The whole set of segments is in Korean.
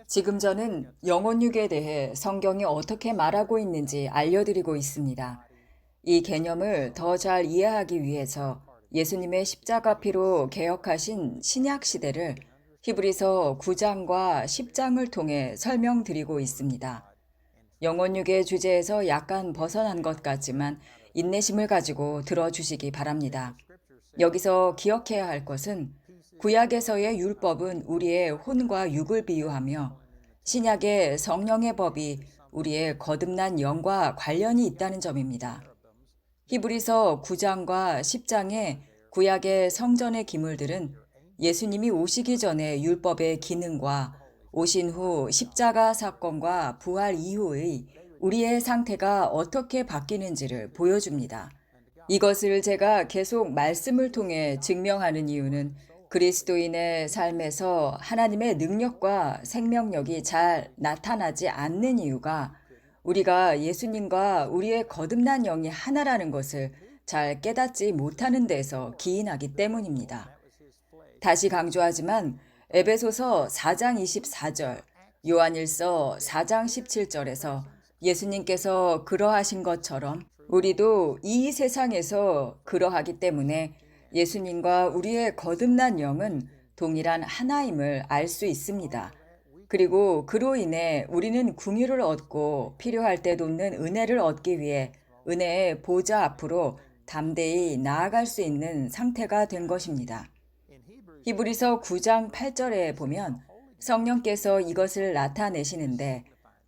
지금 저는 영혼육에 대해 성경이 어떻게 말하고 있는지 알려드리고 있습니다. 이 개념을 더 잘 이해하기 위해서 예수님의 십자가 피로 개혁하신 신약 시대를 히브리서 9장과 10장을 통해 설명드리고 있습니다. 영혼육의 주제에서 약간 벗어난 것 같지만 인내심을 가지고 들어주시기 바랍니다. 여기서 기억해야 할 것은 구약에서의 율법은 우리의 혼과 육을 비유하며 신약의 성령의 법이 우리의 거듭난 영과 관련이 있다는 점입니다. 히브리서 9장과 10장의 구약의 성전의 기물들은 예수님이 오시기 전에 율법의 기능과 오신 후 십자가 사건과 부활 이후의 우리의 상태가 어떻게 바뀌는지를 보여줍니다. 이것을 제가 계속 말씀을 통해 증명하는 이유는 그리스도인의 삶에서 하나님의 능력과 생명력이 잘 나타나지 않는 이유가 우리가 예수님과 우리의 거듭난 영이 하나라는 것을 잘 깨닫지 못하는 데서 기인하기 때문입니다. 다시 강조하지만 에베소서 4장 24절, 요한일서 4장 17절에서 예수님께서 그러하신 것처럼 우리도 이 세상에서 그러하기 때문에 예수님과 우리의 거듭난 영은 동일한 하나임을 알 수 있습니다. 그리고 그로 인해 우리는 긍휼을 얻고 필요할 때 돕는 은혜를 얻기 위해 은혜의 보좌 앞으로 담대히 나아갈 수 있는 상태가 된 것입니다. 히브리서 9장 8절에 보면 성령께서 이것을 나타내시는데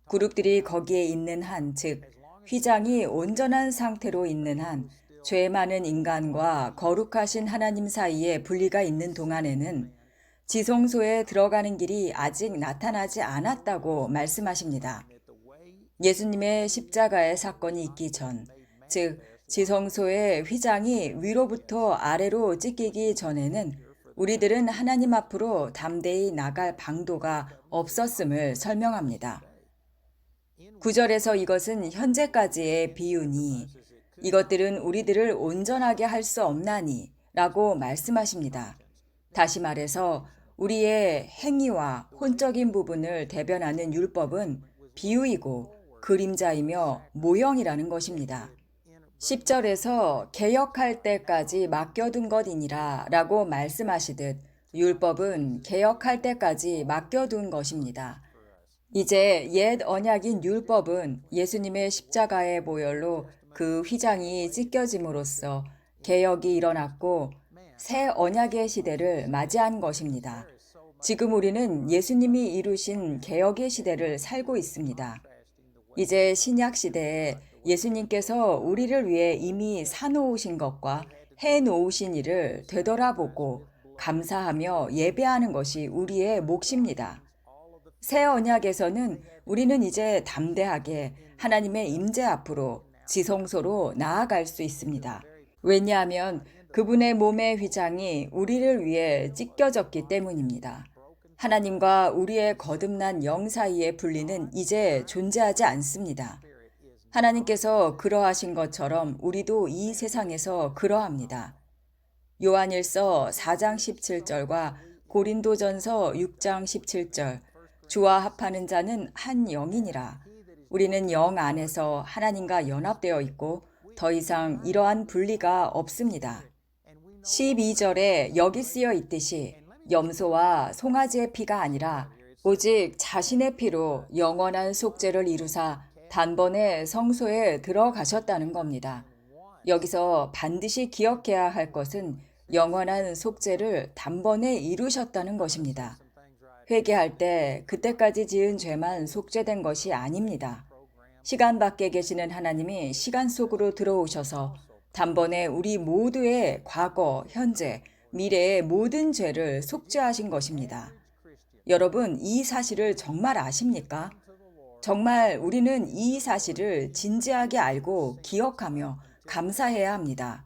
그룹들이 거기에 있는 한, 즉 휘장이 온전한 상태로 있는 한, 죄 많은 인간과 거룩하신 하나님 사이에 분리가 있는 동안에는 지성소에 들어가는 길이 아직 나타나지 않았다고 말씀하십니다. 예수님의 십자가의 사건이 있기 전, 즉 지성소의 휘장이 위로부터 아래로 찢기기 전에는 우리들은 하나님 앞으로 담대히 나갈 방도가 없었음을 설명합니다. 9절에서 이것은 현재까지의 비유니 이것들은 우리들을 온전하게 할 수 없나니 라고 말씀하십니다. 다시 말해서 우리의 행위와 혼적인 부분을 대변하는 율법은 비유이고 그림자이며 모형이라는 것입니다. 10절에서 개혁할 때까지 맡겨둔 것이니라 라고 말씀하시듯 율법은 개혁할 때까지 맡겨둔 것입니다. 이제 옛 언약인 율법은 예수님의 십자가의 보혈로 그 휘장이 찢겨짐으로써 개혁이 일어났고 새 언약의 시대를 맞이한 것입니다. 지금 우리는 예수님이 이루신 개혁의 시대를 살고 있습니다. 이제 신약 시대에 예수님께서 우리를 위해 이미 사놓으신 것과 해놓으신 일을 되돌아보고 감사하며 예배하는 것이 우리의 몫입니다. 새 언약에서는 우리는 이제 담대하게 하나님의 임재 앞으로 지성소로 나아갈 수 있습니다. 왜냐하면 그분의 몸의 휘장이 우리를 위해 찢겨졌기 때문입니다. 하나님과 우리의 거듭난 영 사이의 분리는 이제 존재하지 않습니다. 하나님께서 그러하신 것처럼 우리도 이 세상에서 그러합니다. 요한일서 4장 17절과 고린도전서 6장 17절, 주와 합하는 자는 한 영이니라. 우리는 영 안에서 하나님과 연합되어 있고 더 이상 이러한 분리가 없습니다. 12절에 여기 쓰여 있듯이 염소와 송아지의 피가 아니라 오직 자신의 피로 영원한 속죄를 이루사 단번에 성소에 들어가셨다는 겁니다. 여기서 반드시 기억해야 할 것은 영원한 속죄를 단번에 이루셨다는 것입니다. 회개할 때 그때까지 지은 죄만 속죄된 것이 아닙니다. 시간 밖에 계시는 하나님이 시간 속으로 들어오셔서 단번에 우리 모두의 과거, 현재, 미래의 모든 죄를 속죄하신 것입니다. 여러분, 이 사실을 정말 아십니까? 정말 우리는 이 사실을 진지하게 알고 기억하며 감사해야 합니다.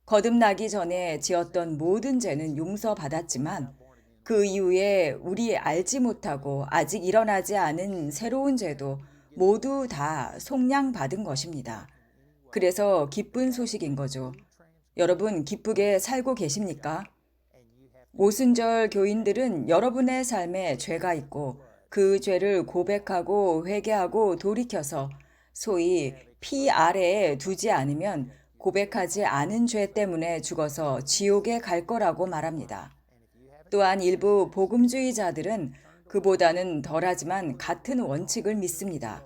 거듭나기 전에 지었던 모든 죄는 용서받았지만 그 이후에 우리 알지 못하고 아직 일어나지 않은 새로운 죄도 모두 다 속량받은 것입니다. 그래서 기쁜 소식인 거죠. 여러분 기쁘게 살고 계십니까? 오순절 교인들은 여러분의 삶에 죄가 있고 그 죄를 고백하고 회개하고 돌이켜서 소위 피 아래에 두지 않으면 고백하지 않은 죄 때문에 죽어서 지옥에 갈 거라고 말합니다. 또한 일부 복음주의자들은 그보다는 덜하지만 같은 원칙을 믿습니다.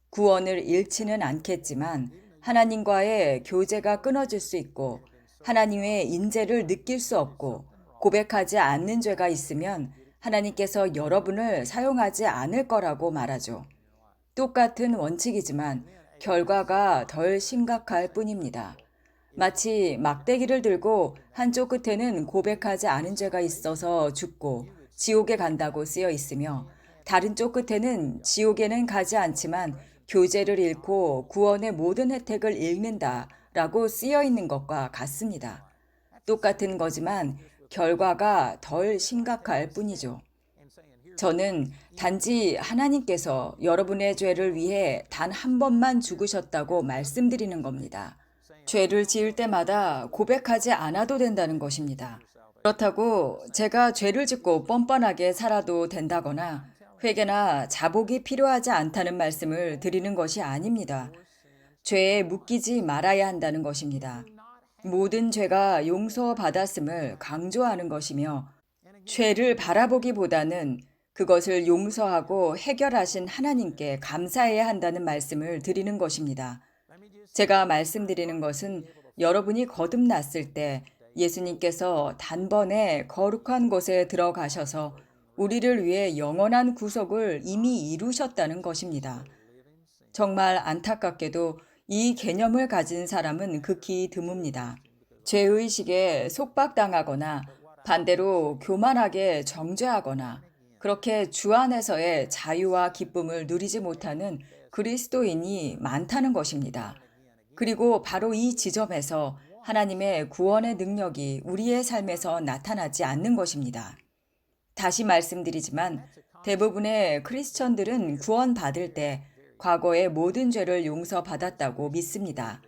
구원을 잃지는 않겠지만 하나님과의 교제가 끊어질 수 있고 하나님의 인재를 느낄 수 없고 고백하지 않는 죄가 있으면 하나님께서 여러분을 사용하지 않을 거라고 말하죠. 똑같은 원칙이지만 결과가 덜 심각할 뿐입니다. 마치 막대기를 들고 한쪽 끝에는 고백하지 않은 죄가 있어서 죽고 지옥에 간다고 쓰여 있으며 다른 쪽 끝에는 지옥에는 가지 않지만 교제를 잃고 구원의 모든 혜택을 잃는다라고 쓰여 있는 것과 같습니다. 똑같은 거지만 결과가 덜 심각할 뿐이죠. 저는 단지 하나님께서 여러분의 죄를 위해 단 한 번만 죽으셨다고 말씀드리는 겁니다. 죄를 지을 때마다 고백하지 않아도 된다는 것입니다. 그렇다고 제가 죄를 짓고 뻔뻔하게 살아도 된다거나 회개나 자복이 필요하지 않다는 말씀을 드리는 것이 아닙니다. 죄에 묶이지 말아야 한다는 것입니다. 모든 죄가 용서받았음을 강조하는 것이며 죄를 바라보기보다는 그것을 용서하고 해결하신 하나님께 감사해야 한다는 말씀을 드리는 것입니다. 제가 말씀드리는 것은 여러분이 거듭났을 때 예수님께서 단번에 거룩한 곳에 들어가셔서 우리를 위해 영원한 구속을 이미 이루셨다는 것입니다. 정말 안타깝게도 이 개념을 가진 사람은 극히 드뭅니다. 죄의식에 속박당하거나 반대로 교만하게 정죄하거나 그렇게 주 안에서의 자유와 기쁨을 누리지 못하는 그리스도인이 많다는 것입니다. 그리고 바로 이 지점에서 하나님의 구원의 능력이 우리의 삶에서 나타나지 않는 것입니다. 다시 말씀드리지만 대부분의 크리스천들은 구원받을 때 과거의 모든 죄를 용서받았다고 믿습니다.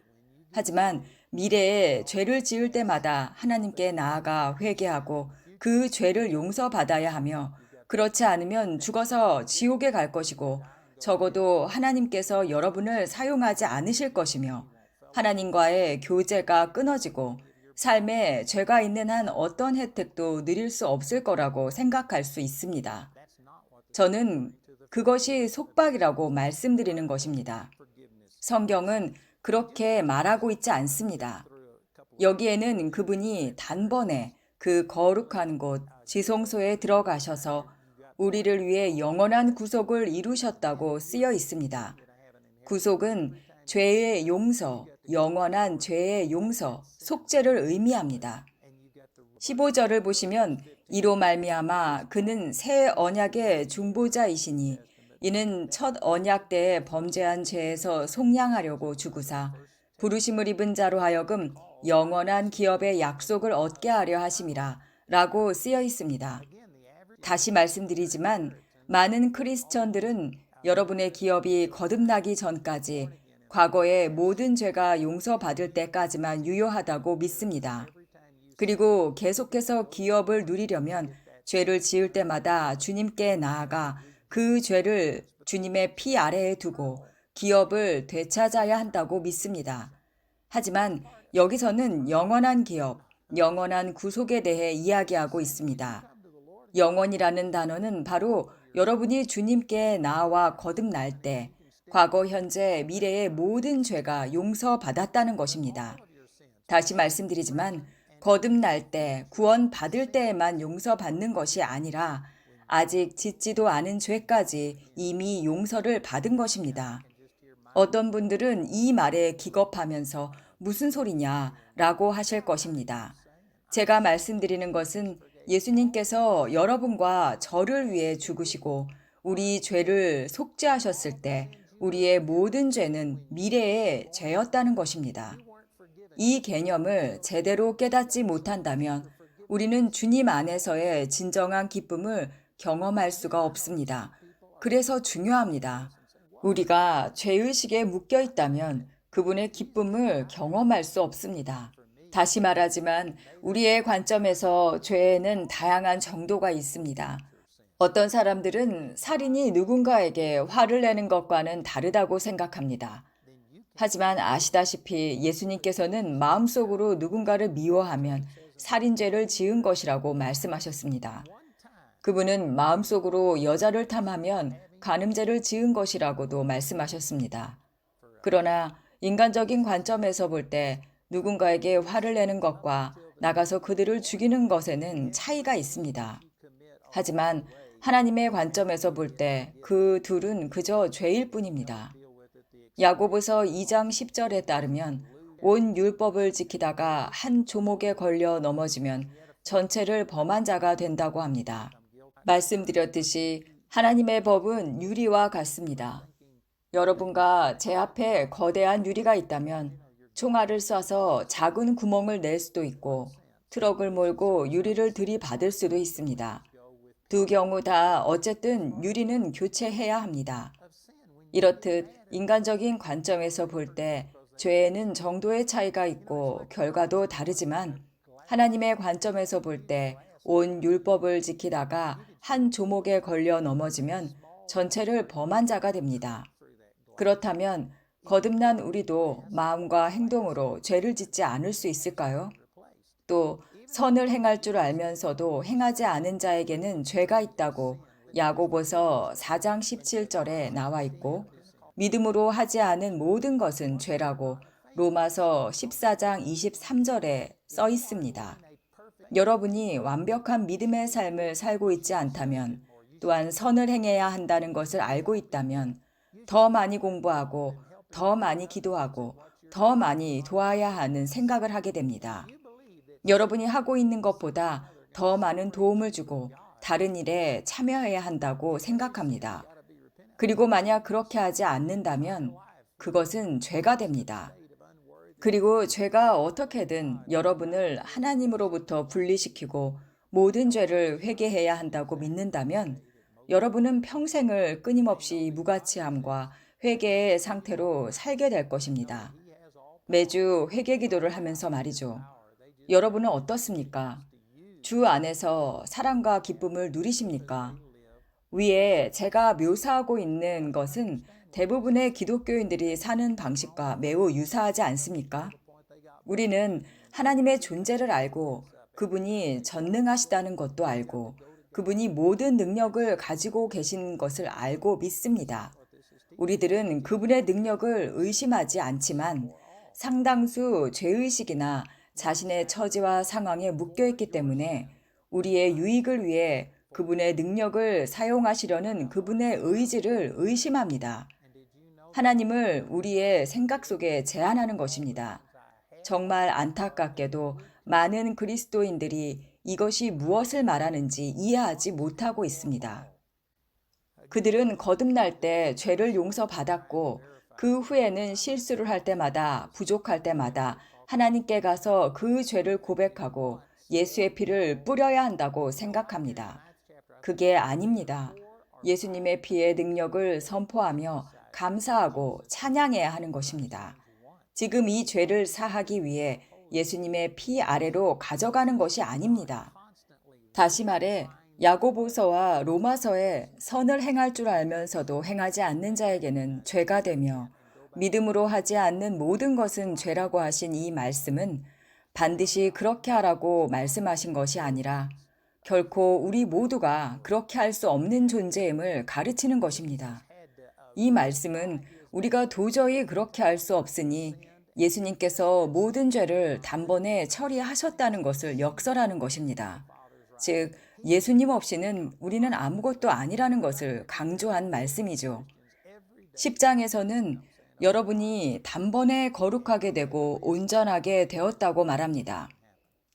하지만 미래에 죄를 지을 때마다 하나님께 나아가 회개하고 그 죄를 용서받아야 하며 그렇지 않으면 죽어서 지옥에 갈 것이고 적어도 하나님께서 여러분을 사용하지 않으실 것이며 하나님과의 교제가 끊어지고 삶에 죄가 있는 한 어떤 혜택도 누릴 수 없을 거라고 생각할 수 있습니다. 저는 그것이 속박이라고 말씀드리는 것입니다. 성경은 그렇게 말하고 있지 않습니다. 여기에는 그분이 단번에 그 거룩한 곳, 지성소에 들어가셔서 우리를 위해 영원한 구속을 이루셨다고 쓰여 있습니다. 구속은 죄의 용서, 영원한 죄의 용서, 속죄를 의미합니다. 15절을 보시면 이로 말미암아 그는 새 언약의 중보자이시니 이는 첫 언약 때에 범죄한 죄에서 속량하려고 주구사 부르심을 입은 자로 하여금 영원한 기업의 약속을 얻게 하려 하심이라 라고 쓰여 있습니다. 다시 말씀드리지만 많은 크리스천들은 여러분의 기업이 거듭나기 전까지 과거의 모든 죄가 용서받을 때까지만 유효하다고 믿습니다. 그리고 계속해서 기업을 누리려면 죄를 지을 때마다 주님께 나아가 그 죄를 주님의 피 아래에 두고 기업을 되찾아야 한다고 믿습니다. 하지만 여기서는 영원한 기업, 영원한 구속에 대해 이야기하고 있습니다. 영원이라는 단어는 바로 여러분이 주님께 나와 거듭날 때 과거, 현재, 미래의 모든 죄가 용서받았다는 것입니다. 다시 말씀드리지만 거듭날 때, 구원받을 때에만 용서받는 것이 아니라 아직 짓지도 않은 죄까지 이미 용서를 받은 것입니다. 어떤 분들은 이 말에 기겁하면서 무슨 소리냐 라고 하실 것입니다. 제가 말씀드리는 것은 예수님께서 여러분과 저를 위해 죽으시고 우리 죄를 속죄하셨을 때 우리의 모든 죄는 미래의 죄였다는 것입니다. 이 개념을 제대로 깨닫지 못한다면 우리는 주님 안에서의 진정한 기쁨을 경험할 수가 없습니다. 그래서 중요합니다. 우리가 죄의식에 묶여 있다면 그분의 기쁨을 경험할 수 없습니다. 다시 말하지만 우리의 관점에서 죄에는 다양한 정도가 있습니다. 어떤 사람들은 살인이 누군가에게 화를 내는 것과는 다르다고 생각합니다. 하지만 아시다시피 예수님께서는 마음속으로 누군가를 미워하면 살인죄를 지은 것이라고 말씀하셨습니다. 그분은 마음속으로 여자를 탐하면 간음죄를 지은 것이라고도 말씀하셨습니다. 그러나 인간적인 관점에서 볼 때 누군가에게 화를 내는 것과 나가서 그들을 죽이는 것에는 차이가 있습니다. 하지만 하나님의 관점에서 볼 때 그 둘은 그저 죄일 뿐입니다. 야고보서 2장 10절에 따르면 온 율법을 지키다가 한 조목에 걸려 넘어지면 전체를 범한 자가 된다고 합니다. 말씀드렸듯이 하나님의 법은 유리와 같습니다. 여러분과 제 앞에 거대한 유리가 있다면 총알을 쏴서 작은 구멍을 낼 수도 있고 트럭을 몰고 유리를 들이받을 수도 있습니다. 두 경우 다 어쨌든 유리는 교체해야 합니다. 이렇듯 인간적인 관점에서 볼 때 죄에는 정도의 차이가 있고 결과도 다르지만 하나님의 관점에서 볼 때 온 율법을 지키다가 한 조목에 걸려 넘어지면 전체를 범한 자가 됩니다. 그렇다면 거듭난 우리도 마음과 행동으로 죄를 짓지 않을 수 있을까요? 또 선을 행할 줄 알면서도 행하지 않은 자에게는 죄가 있다고 야고보서 4장 17절에 나와 있고 믿음으로 하지 않은 모든 것은 죄라고 로마서 14장 23절에 써 있습니다. 여러분이 완벽한 믿음의 삶을 살고 있지 않다면 또한 선을 행해야 한다는 것을 알고 있다면 더 많이 공부하고 더 많이 기도하고 더 많이 도와야 하는 생각을 하게 됩니다. 여러분이 하고 있는 것보다 더 많은 도움을 주고 다른 일에 참여해야 한다고 생각합니다. 그리고 만약 그렇게 하지 않는다면 그것은 죄가 됩니다. 그리고 죄가 어떻게든 여러분을 하나님으로부터 분리시키고 모든 죄를 회개해야 한다고 믿는다면 여러분은 평생을 끊임없이 무가치함과 회개의 상태로 살게 될 것입니다. 매주 회개 기도를 하면서 말이죠. 여러분은 어떻습니까? 주 안에서 사랑과 기쁨을 누리십니까? 위에 제가 묘사하고 있는 것은 대부분의 기독교인들이 사는 방식과 매우 유사하지 않습니까? 우리는 하나님의 존재를 알고 그분이 전능하시다는 것도 알고 그분이 모든 능력을 가지고 계신 것을 알고 믿습니다. 우리들은 그분의 능력을 의심하지 않지만 상당수 죄의식이나 자신의 처지와 상황에 묶여 있기 때문에 우리의 유익을 위해 그분의 능력을 사용하시려는 그분의 의지를 의심합니다. 하나님을 우리의 생각 속에 제한하는 것입니다. 정말 안타깝게도 많은 그리스도인들이 이것이 무엇을 말하는지 이해하지 못하고 있습니다. 그들은 거듭날 때 죄를 용서받았고 그 후에는 실수를 할 때마다 부족할 때마다 하나님께 가서 그 죄를 고백하고 예수의 피를 뿌려야 한다고 생각합니다. 그게 아닙니다. 예수님의 피의 능력을 선포하며 감사하고 찬양해야 하는 것입니다. 지금 이 죄를 사하기 위해 예수님의 피 아래로 가져가는 것이 아닙니다. 다시 말해 야고보서와 로마서에 선을 행할 줄 알면서도 행하지 않는 자에게는 죄가 되며 믿음으로 하지 않는 모든 것은 죄라고 하신 이 말씀은 반드시 그렇게 하라고 말씀하신 것이 아니라 결코 우리 모두가 그렇게 할 수 없는 존재임을 가르치는 것입니다. 이 말씀은 우리가 도저히 그렇게 할 수 없으니 예수님께서 모든 죄를 단번에 처리하셨다는 것을 역설하는 것입니다. 즉, 예수님 없이는 우리는 아무것도 아니라는 것을 강조한 말씀이죠. 10장에서는 여러분이 단번에 거룩하게 되고 온전하게 되었다고 말합니다.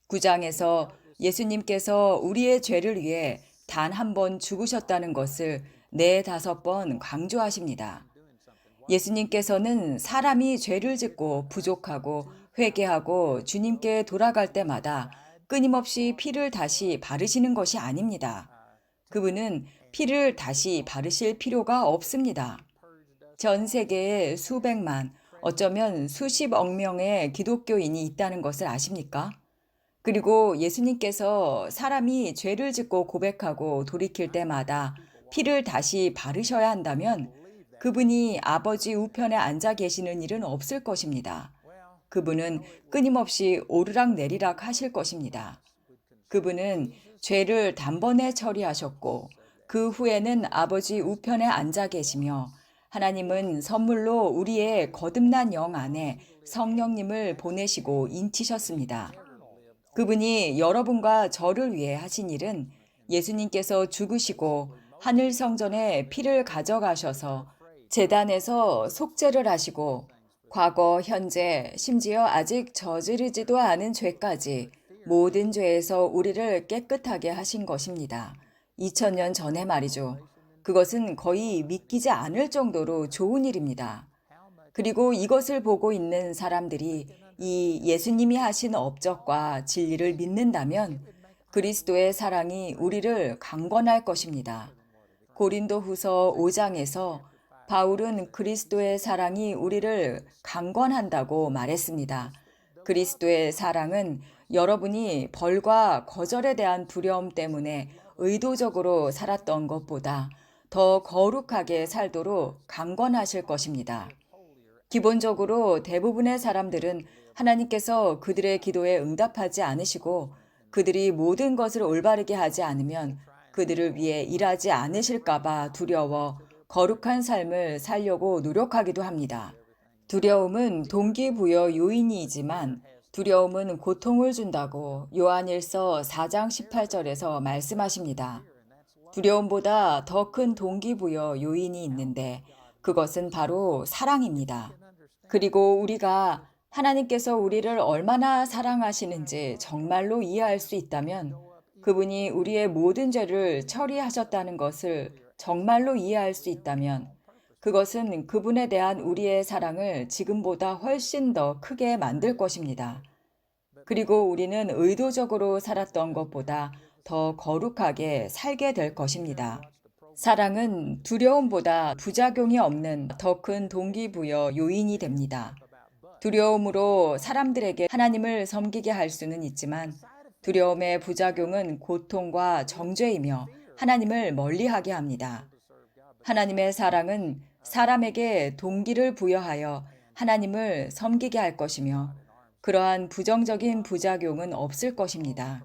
9장에서 예수님께서 우리의 죄를 위해 단 한 번 죽으셨다는 것을 4~5번 강조하십니다. 예수님께서는 사람이 죄를 짓고 부족하고 회개하고 주님께 돌아갈 때마다 끊임없이 피를 다시 바르시는 것이 아닙니다. 그분은 피를 다시 바르실 필요가 없습니다. 전 세계에 수백만, 어쩌면 수십억 명의 기독교인이 있다는 것을 아십니까? 그리고 예수님께서 사람이 죄를 짓고 고백하고 돌이킬 때마다 피를 다시 바르셔야 한다면 그분이 아버지 우편에 앉아 계시는 일은 없을 것입니다. 그분은 끊임없이 오르락내리락 하실 것입니다. 그분은 죄를 단번에 처리하셨고 그 후에는 아버지 우편에 앉아 계시며 하나님은 선물로 우리의 거듭난 영 안에 성령님을 보내시고 인치셨습니다. 그분이 여러분과 저를 위해 하신 일은 예수님께서 죽으시고 하늘 성전에 피를 가져가셔서 제단에서 속죄를 하시고 과거, 현재, 심지어 아직 저지르지도 않은 죄까지 모든 죄에서 우리를 깨끗하게 하신 것입니다. 2000년 전에 말이죠. 그것은 거의 믿기지 않을 정도로 좋은 일입니다. 그리고 이것을 보고 있는 사람들이 이 예수님이 하신 업적과 진리를 믿는다면 그리스도의 사랑이 우리를 강권할 것입니다. 고린도 후서 5장에서 바울은 그리스도의 사랑이 우리를 강권한다고 말했습니다. 그리스도의 사랑은 여러분이 벌과 거절에 대한 두려움 때문에 의도적으로 살았던 것보다 더 거룩하게 살도록 강권하실 것입니다. 기본적으로 대부분의 사람들은 하나님께서 그들의 기도에 응답하지 않으시고 그들이 모든 것을 올바르게 하지 않으면 그들을 위해 일하지 않으실까봐 두려워 거룩한 삶을 살려고 노력하기도 합니다. 두려움은 동기부여 요인이지만 두려움은 고통을 준다고 요한일서 4장 18절에서 말씀하십니다. 두려움보다 더 큰 동기부여 요인이 있는데 그것은 바로 사랑입니다. 그리고 우리가 하나님께서 우리를 얼마나 사랑하시는지 정말로 이해할 수 있다면 그분이 우리의 모든 죄를 처리하셨다는 것을 정말로 이해할 수 있다면 그것은 그분에 대한 우리의 사랑을 지금보다 훨씬 더 크게 만들 것입니다. 그리고 우리는 의도적으로 살았던 것보다 더 거룩하게 살게 될 것입니다. 사랑은 두려움보다 부작용이 없는 더 큰 동기부여 요인이 됩니다. 두려움으로 사람들에게 하나님을 섬기게 할 수는 있지만 두려움의 부작용은 고통과 정죄이며 하나님을 멀리하게 합니다. 하나님의 사랑은 사람에게 동기를 부여하여 하나님을 섬기게 할 것이며 그러한 부정적인 부작용은 없을 것입니다.